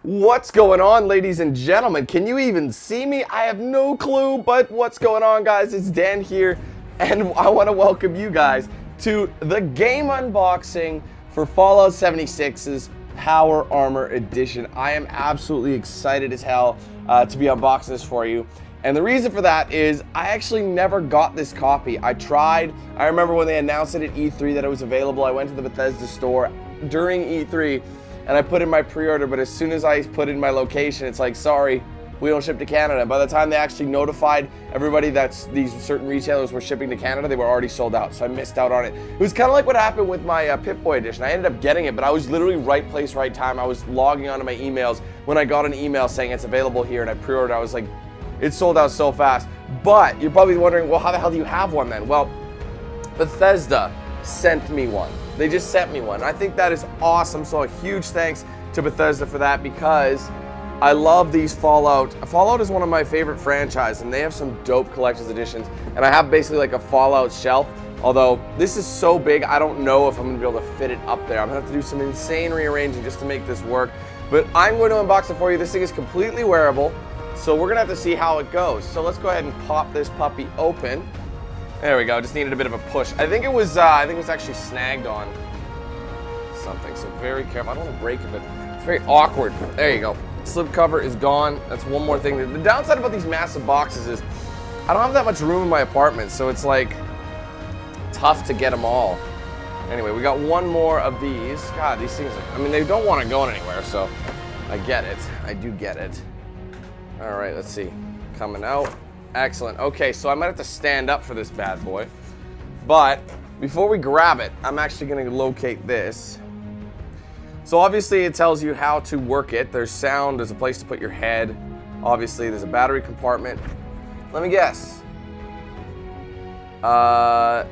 What's going on, ladies and gentlemen? Can you even see me? I have no clue, but what's going on, guys? It's Dan here, and I want to welcome you guys to the game unboxing for Fallout 76's Power Armor Edition. I am absolutely excited as hell to be unboxing this for you. And the reason for that is I actually never got this copy. I tried. I remember when they announced it at E3 that it was available. I went to the Bethesda store during E3 and I put in my pre-order, but as soon as I put in my location, it's like, sorry, we don't ship to Canada. By the time they actually notified everybody that these certain retailers were shipping to Canada, they were already sold out, so I missed out on it. It was kind of like what happened with my Pip-Boy edition. I ended up getting it, but I was literally right place, right time. I was logging onto my emails when I got an email saying it's available here, and I pre-ordered. I was like, it sold out so fast. But you're probably wondering, well, how the hell do you have one then? Well, Bethesda sent me one. They just sent me one. I think that is awesome, so a huge thanks to Bethesda for that, because I love these Fallout. Fallout is one of my favorite franchises, and they have some dope collector's editions, and I have basically like a Fallout shelf, although this is so big, I don't know if I'm going to be able to fit it up there. I'm going to have to do some insane rearranging just to make this work, but I'm going to unbox it for you. This thing is completely wearable, so we're going to have to see how it goes. So let's go ahead and pop this puppy open. There we go, just needed a bit of a push. I think it was actually snagged on something, so very careful. I don't want to break it, but it's very awkward. There you go. Slip cover is gone. That's one more thing. The downside about these massive boxes is I don't have that much room in my apartment, so it's like tough to get them all. Anyway, we got one more of these. God, these things are, I mean, they don't want to go anywhere, so I get it. I do get it. All right, let's see. Coming out. Excellent. Okay, so I might have to stand up for this bad boy. But before we grab it, I'm actually going to locate this. So obviously it tells you how to work it. There's sound, there's a place to put your head. Obviously there's a battery compartment. Let me guess. The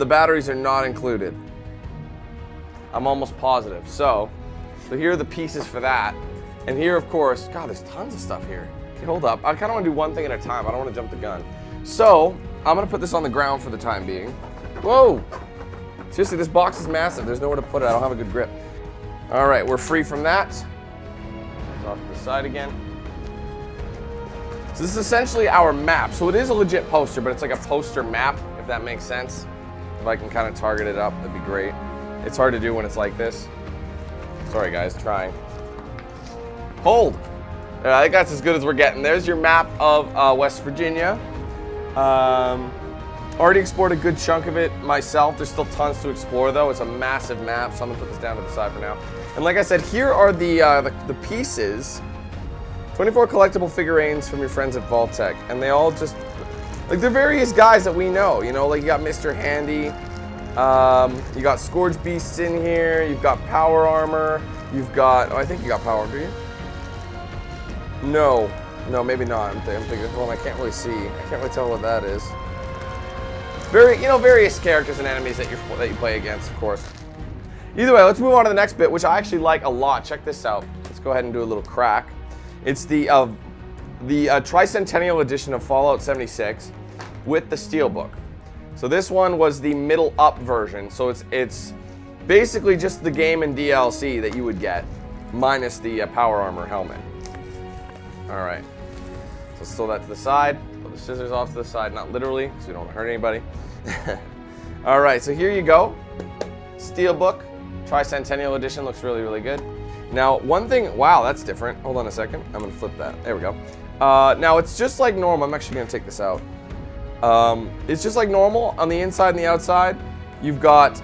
batteries are not included. I'm almost positive. So here are the pieces for that. And here, of course, God, there's tons of stuff here. Okay, hold up. I kind of want to do one thing at a time. I don't want to jump the gun. So I'm going to put this on the ground for the time being. Whoa! Seriously, this box is massive. There's nowhere to put it. I don't have a good grip. All right, we're free from that. Off to the side again. So this is essentially our map. So it is a legit poster, but it's like a poster map, if that makes sense. If I can kind of target it up, that'd be great. It's hard to do when it's like this. Sorry guys, trying. Hold. I think that's as good as we're getting. There's your map of West Virginia. Already explored a good chunk of it myself. There's still tons to explore though. It's a massive map, so I'm gonna put this down to the side for now. And like I said, here are the pieces. 24 collectible figurines from your friends at Vault-Tec, and they all just, like, they're various guys that we know, you know, like you got Mr. Handy, you got Scourge Beasts in here, you've got Power Armor, you've got, oh, I think you got Power Armor, do you? No, maybe not. I'm thinking, well, I can't really see. I can't really tell what that is. Various characters and enemies that you play against, of course. Either way, let's move on to the next bit, which I actually like a lot. Check this out. Let's go ahead and do a little crack. It's the Tricentennial edition of Fallout 76 with the Steelbook. So this one was the middle up version. So it's basically just the game and DLC that you would get, minus the Power Armor helmet. All right, so let's throw that to the side. Put the scissors off to the side, not literally, because we don't want to hurt anybody. All right, so here you go. Steelbook, Tricentennial edition, looks really, really good. Now, one thing, wow, that's different. Hold on a second, I'm gonna flip that. There we go. Now, it's just like normal. I'm actually gonna take this out. It's just like normal on the inside and the outside. You've got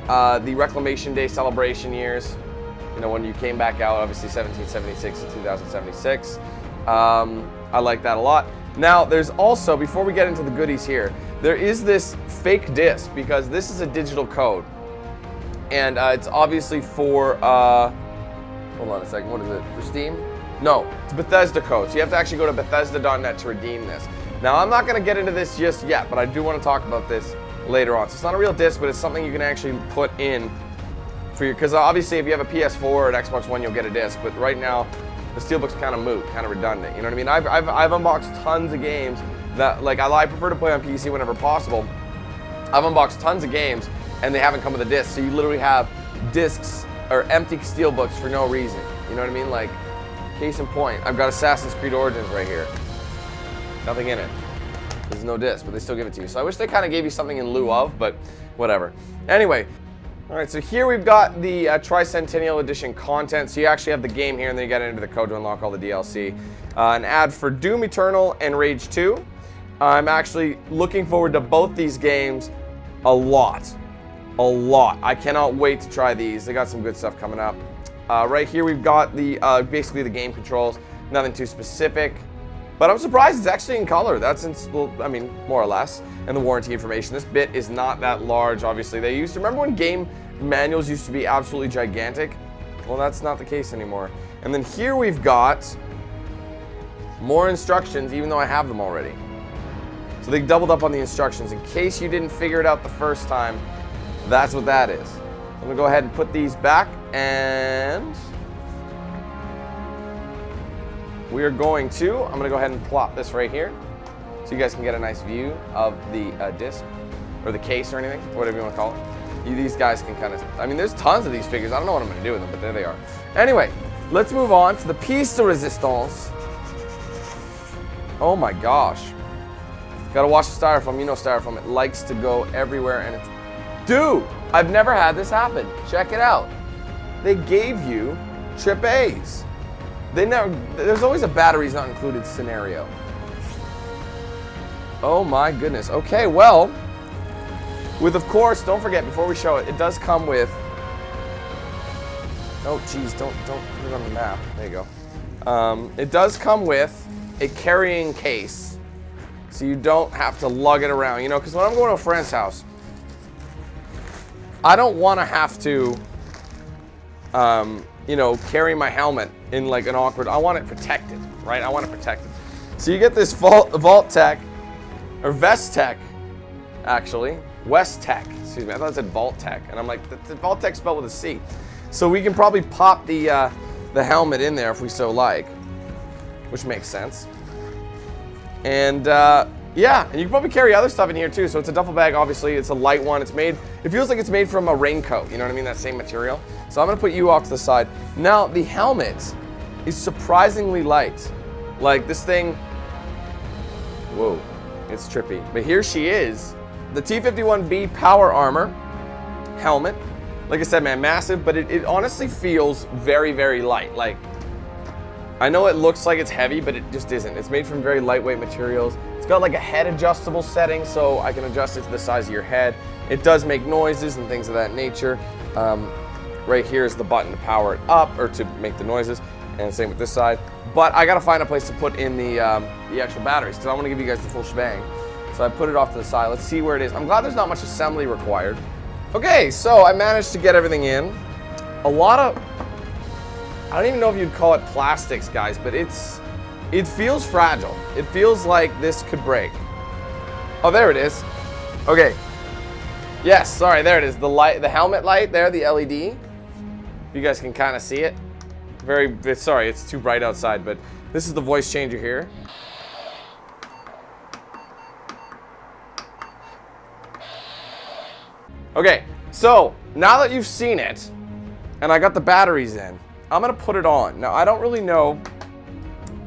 the Reclamation Day celebration years. You know, when you came back out, obviously 1776 to 2076. I like that a lot. Now, there's also, before we get into the goodies here, there is this fake disc, because this is a digital code. And it's obviously for, hold on a second, what is it, for Steam? No, it's Bethesda code, so you have to actually go to Bethesda.net to redeem this. Now, I'm not going to get into this just yet, but I do want to talk about this later on. So it's not a real disc, but it's something you can actually put in for your, because obviously if you have a PS4 or an Xbox One, you'll get a disc, but right now, the Steelbook's kind of moot, kind of redundant. You know what I mean? I've unboxed tons of games that, like, I prefer to play on PC whenever possible. I've unboxed tons of games and they haven't come with a disc, so you literally have discs or empty Steelbooks for no reason. You know what I mean? Like, Case in point, I've got Assassin's Creed Origins right here. Nothing in it. There's no disc, but they still give it to you. So I wish they kind of gave you something in lieu of, but whatever. Anyway, all right, so here we've got the Centennial Edition content. So you actually have the game here, and then you got to enter the code to unlock all the DLC. An ad for Doom Eternal and Rage 2. I'm actually looking forward to both these games a lot. A lot. I cannot wait to try these. They got some good stuff coming up. Right here we've got the basically the game controls. Nothing too specific. But I'm surprised it's actually in color. That's, well, I mean, more or less. And the warranty information. This bit is not that large, obviously. They used to, remember when game manuals used to be absolutely gigantic? Well, that's not the case anymore. And then here we've got more instructions, even though I have them already. So they doubled up on the instructions. In case you didn't figure it out the first time, that's what that is. I'm gonna go ahead and put these back, and we are going to, I'm gonna go ahead and plop this right here so you guys can get a nice view of the disc or the case or anything, whatever you want to call it. These guys can kind of, I mean, there's tons of these figures. I don't know what I'm gonna do with them, but there they are. Anyway, let's move on to the piece de resistance. Oh my gosh. Gotta watch the styrofoam. You know styrofoam, it likes to go everywhere, and it's, dude, I've never had this happen. Check it out. They gave you trip A's. They never, there's always a batteries not included scenario. Oh my goodness. Okay, well, with, of course, don't forget, before we show it, it does come with, oh geez, don't put it on the map. There you go. It does come with a carrying case, so you don't have to lug it around, you know, because when I'm going to a friend's house, I don't want to have to, you know, carry my helmet in like an awkward, I want it protected, right? I want it protected. So you get this Vault Tech, or Vest Tech, actually. West Tech, excuse me. I thought it said Vault Tech, and I'm like, the Vault Tech spelled with a C. So we can probably pop the helmet in there if we so like, which makes sense. And yeah, and you can probably carry other stuff in here too. So it's a duffel bag, obviously. It's a light one. It's made, it feels like it's made from a raincoat. You know what I mean? That same material. So I'm gonna put you off to the side. Now, the helmet is surprisingly light. Like this thing, whoa, it's trippy. But here she is, the T-51B Power Armor helmet. Like I said, man, massive, but it honestly feels very, very light. Like, I know it looks like it's heavy, but it just isn't. It's made from very lightweight materials. It's got like a head adjustable setting, so I can adjust it to the size of your head. It does make noises and things of that nature. Right here is the button to power it up, or to make the noises, and same with this side. But I gotta find a place to put in the actual batteries, because I wanna give you guys the full shebang. So I put it off to the side. Let's see where it is. I'm glad there's not much assembly required. Okay, so I managed to get everything in. A lot of, I don't even know if you'd call it plastics, guys, but it feels fragile. It feels like this could break. Oh, there it is. Okay. Yes, sorry, there it is. The light, the helmet light there, the LED. You guys can kind of see it. Sorry, it's too bright outside, but this is the voice changer here. Okay, so now that you've seen it, and I got the batteries in, I'm gonna put it on. Now, I don't really know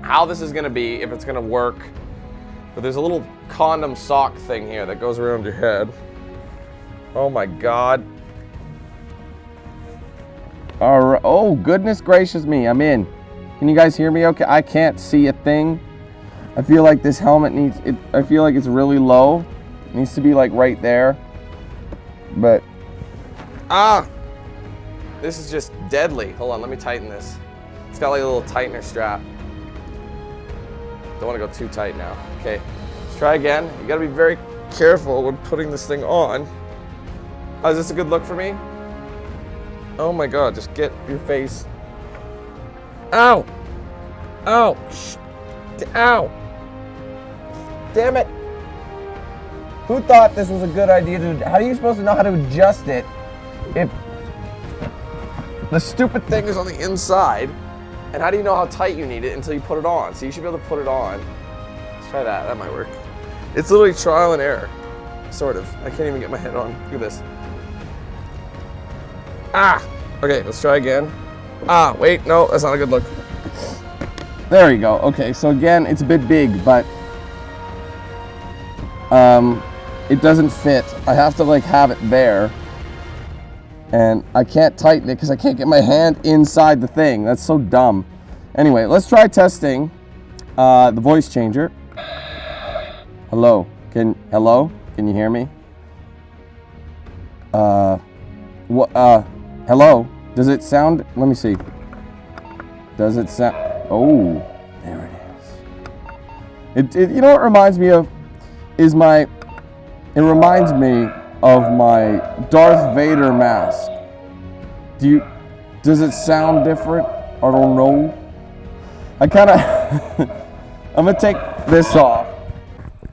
how this is gonna be, if it's gonna work, but there's a little condom sock thing here that goes around your head. Oh my God. All right. Oh, goodness gracious me, I'm in. Can you guys hear me okay? I can't see a thing. I feel like this helmet needs, I feel like it's really low. It needs to be like right there. But, this is just deadly. Hold on, let me tighten this. It's got like a little tightener strap. Don't want to go too tight now. Okay, let's try again. You gotta be very careful when putting this thing on. Oh, is this a good look for me? Oh my God, just get your face. Ow! Ow! Ow! Damn it! Who thought this was a good idea to, how are you supposed to know how to adjust it if the stupid thing is on the inside? And how do you know how tight you need it until you put it on? So you should be able to put it on. Let's try that, that might work. It's literally trial and error, sort of. I can't even get my head on, look at this. Ah, okay, let's try again. Ah, wait, no, that's not a good look. There you go. Okay, so again, it's a bit big, but it doesn't fit. I have to like have it there, and I can't tighten it because I can't get my hand inside the thing. That's so dumb. Anyway, let's try testing the voice changer. Hello, can you hear me? Hello, does it sound, let me see. Does it sound, oh, there it is. You know what it reminds me of is it reminds me of my Darth Vader mask. Does it sound different? I don't know. I I'm gonna take this off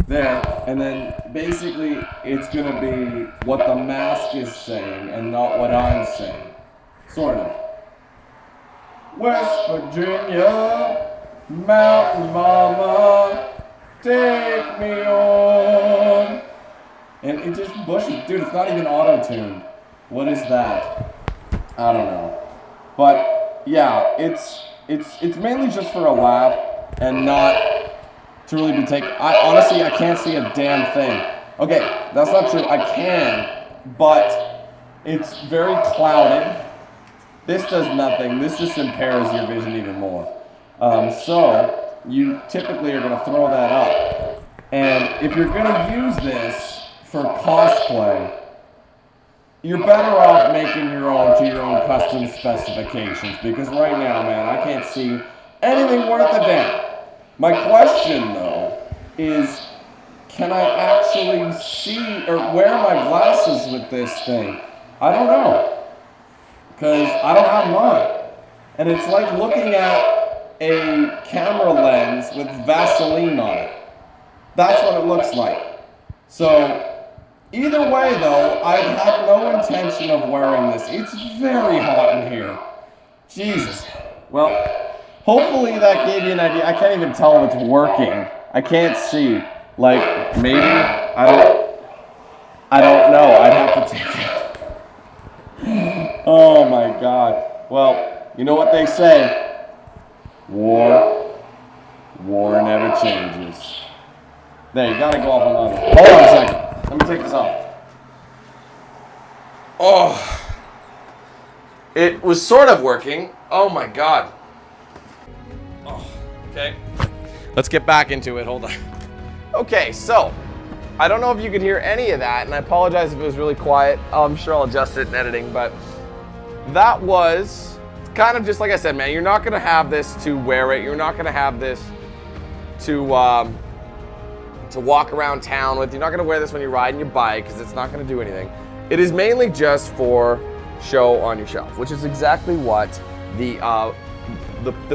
there, and then basically it's gonna be what the mask is saying and not what I'm saying. Sort of. West Virginia, Mountain Mama, take me on. And it just bushes. Dude, it's not even auto-tuned. What is that? I don't know. But yeah, it's mainly just for a laugh and not to really be taken. Honestly, I can't see a damn thing. Okay, that's not true. I can, but it's very clouded. This does nothing. This just impairs your vision even more. So you typically are going to throw that up. And if you're going to use this for cosplay, you're better off making your own custom specifications, because right now, man, I can't see anything worth a damn. My question, though, is can I actually see or wear my glasses with this thing? I don't know, because I don't have mine. And it's like looking at a camera lens with Vaseline on it. That's what it looks like. So either way, though, I had no intention of wearing this. It's very hot in here. Jesus. Well, hopefully that gave you an idea. I can't even tell if it's working. I can't see. Like, maybe, I don't know. I'd have to take it. Oh my God. Well, you know what they say. War never changes. There, you gotta go off on that. Hold on a second. Let me take this off. Oh, it was sort of working. Oh my God. Oh, okay. Let's get back into it. Hold on. Okay, so I don't know if you could hear any of that, and I apologize if it was really quiet. I'm sure I'll adjust it in editing, but that was kind of just like I said, man. You're not gonna have this to wear it. You're not gonna have this to walk around town with. You're not gonna wear this when you're riding your bike, because it's not gonna do anything. It is mainly just for show on your shelf, which is exactly what the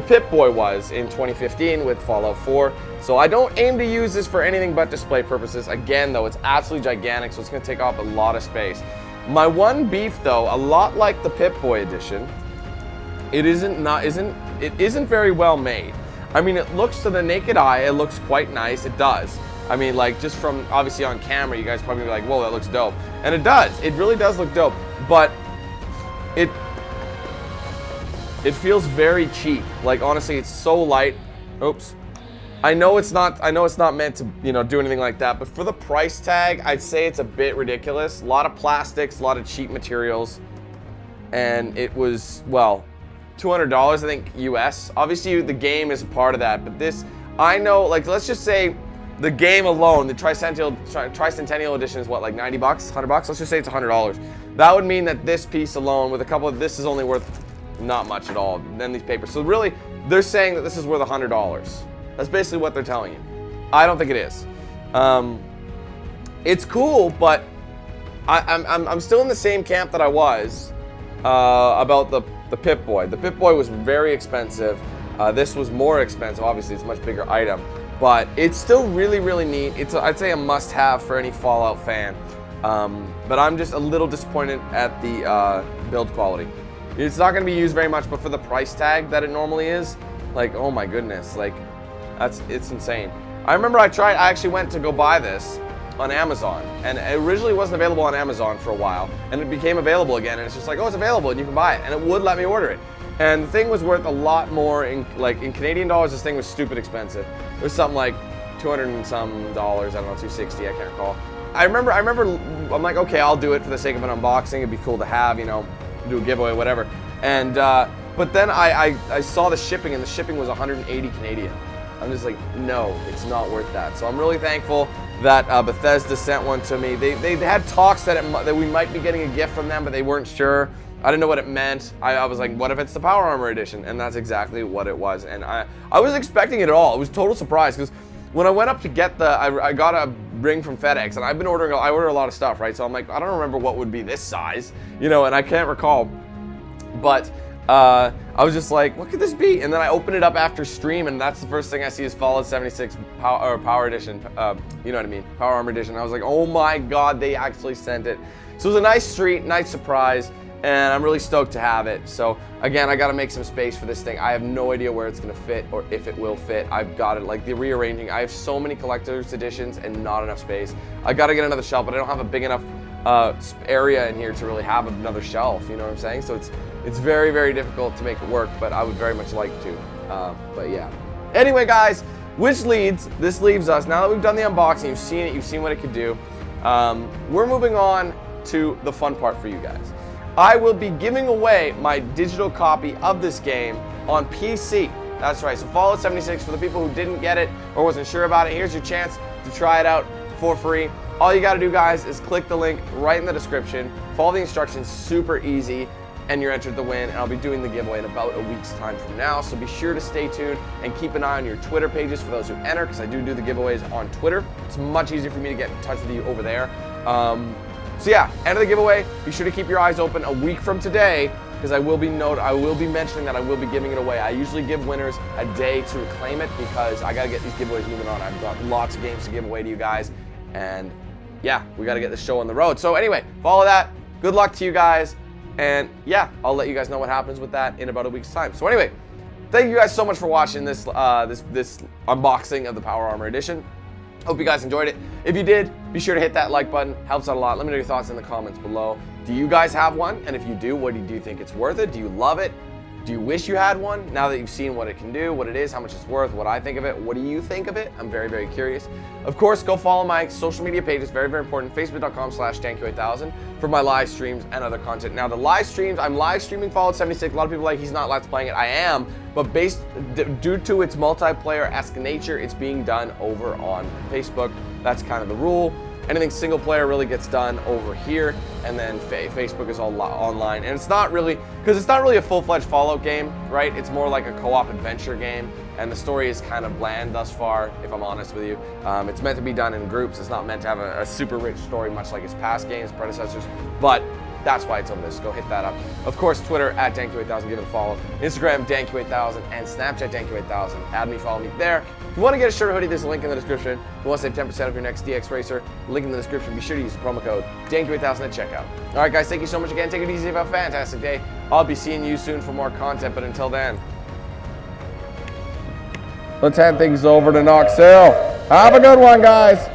Pip-Boy was in 2015 with Fallout 4. So I don't aim to use this for anything but display purposes. Again, though, it's absolutely gigantic, so it's gonna take up a lot of space. My one beef, though, a lot like the Pip-Boy edition, it isn't very well made. I mean, it looks to the naked eye, it looks quite nice. It does. I mean, like, just from obviously on camera, you guys probably be like, whoa, that looks dope. And it does. It really does look dope. But it feels very cheap. Like, honestly, it's so light. Oops. I know it's not meant to, do anything like that, but for the price tag, I'd say it's a bit ridiculous. A lot of plastics, a lot of cheap materials. And it was, well, $200, I think, US. Obviously, the game is a part of that, but this, I know, like, let's just say the game alone, the Tricentennial edition is what, like 90 bucks, 100 bucks? Let's just say it's $100. That would mean that this piece alone, with a couple of, this is only worth not much at all, then these papers. So really, they're saying that this is worth $100. That's basically what they're telling you. I don't think it is. It's cool, but I'm still in the same camp that I was about the Pip-Boy. The Pip-Boy was very expensive. This was more expensive. Obviously, it's a much bigger item, but it's still really, really neat. I'd say a must-have for any Fallout fan. But I'm just a little disappointed at the build quality. It's not going to be used very much, but for the price tag that it normally is, like, oh my goodness, like, it's insane. I remember I actually went to go buy this on Amazon, and it originally wasn't available on Amazon for a while, and it became available again, and it's just like, oh, it's available, and you can buy it, and it would let me order it. And the thing was worth a lot more in Canadian dollars. This thing was stupid expensive. It was something like 200 and some dollars. I don't know, 260. I can't recall. I remember. I'm like, okay, I'll do it for the sake of an unboxing. It'd be cool to have, you know, do a giveaway, whatever. And but then I saw the shipping, and the shipping was 180 Canadian. I'm just like, no, it's not worth that. So I'm really thankful that Bethesda sent one to me. They had talks that we might be getting a gift from them, but they weren't sure. I didn't know what it meant. I was like, what if it's the Power Armor edition? And that's exactly what it was. And I was expecting it all. It was a total surprise, because when I went up to get I got a ring from FedEx, and I've been ordering, I order a lot of stuff, right? So I'm like, I don't remember what would be this size, you know, and I can't recall. But I was just like, what could this be? And then I opened it up after stream, and that's the first thing I see is Fallout 76 Power Edition, you know what I mean, Power Armor Edition. I was like, oh my God, they actually sent it. So it was a nice treat, nice surprise, and I'm really stoked to have it. So again, I got to make some space for this thing. I have no idea where it's going to fit or if it will fit. I've got it, like the rearranging. I have so many collector's editions and not enough space. I got to get another shelf, but I don't have a big enough area in here to really have another shelf, you know what I'm saying? So it's very, very difficult to make it work, but I would very much like to. But yeah. Anyway, guys, this leaves us, now that we've done the unboxing, you've seen what it could do, we're moving on to the fun part for you guys. I will be giving away my digital copy of this game on PC. That's right, so Fallout 76, for the people who didn't get it or wasn't sure about it, here's your chance to try it out for free. All you gotta do, guys, is click the link right in the description, follow the instructions, super easy, and you're entered to win. And I'll be doing the giveaway in about a week's time from now, so be sure to stay tuned and keep an eye on your Twitter pages for those who enter, because I do the giveaways on Twitter. It's much easier for me to get in touch with you over there. So yeah, enter the giveaway. Be sure to keep your eyes open a week from today, because I will be mentioning that I will be giving it away. I usually give winners a day to claim it, because I gotta get these giveaways moving on. I've got lots of games to give away to you guys, and yeah, we gotta get this show on the road. So anyway, follow that. Good luck to you guys, and yeah, I'll let you guys know what happens with that in about a week's time. So anyway, thank you guys so much for watching this this unboxing of the Power Armor Edition. Hope you guys enjoyed it. If you did, be sure to hit that like button. Helps out a lot. Let me know your thoughts in the comments below. Do you guys have one? And if you do, what do you think it's worth it? Do you love it? Do you wish you had one? Now that you've seen what it can do, what it is, how much it's worth, what I think of it, what do you think of it? I'm very, very curious. Of course, go follow my social media pages, very, very important, facebook.com/DanQ8000 for my live streams and other content. Now the live streams, I'm live streaming Fallout 76. A lot of people are like, he's not Let's Playing it. I am, but due to its multiplayer-esque nature, it's being done over on Facebook. That's kind of the rule. Anything single player really gets done over here, and then Facebook is all online. And it's not really, because it's not really a full-fledged Fallout game, right? It's more like a co-op adventure game, and the story is kind of bland thus far, if I'm honest with you. It's meant to be done in groups. It's not meant to have a super rich story, much like its past games, predecessors, but that's why it's over there, so go hit that up. Of course, Twitter at DanQ8000, give it a follow. Instagram, DanQ8000, and Snapchat, DanQ8000. Add me, follow me there. If you want to get a shirt or hoodie, there's a link in the description. If you want to save 10% of your next DX Racer, link in the description. Be sure to use the promo code DanQ8000 at checkout. All right, guys, thank you so much again. Take it easy. Have a fantastic day. I'll be seeing you soon for more content, but until then, let's hand things over to Knoxville. Have a good one, guys.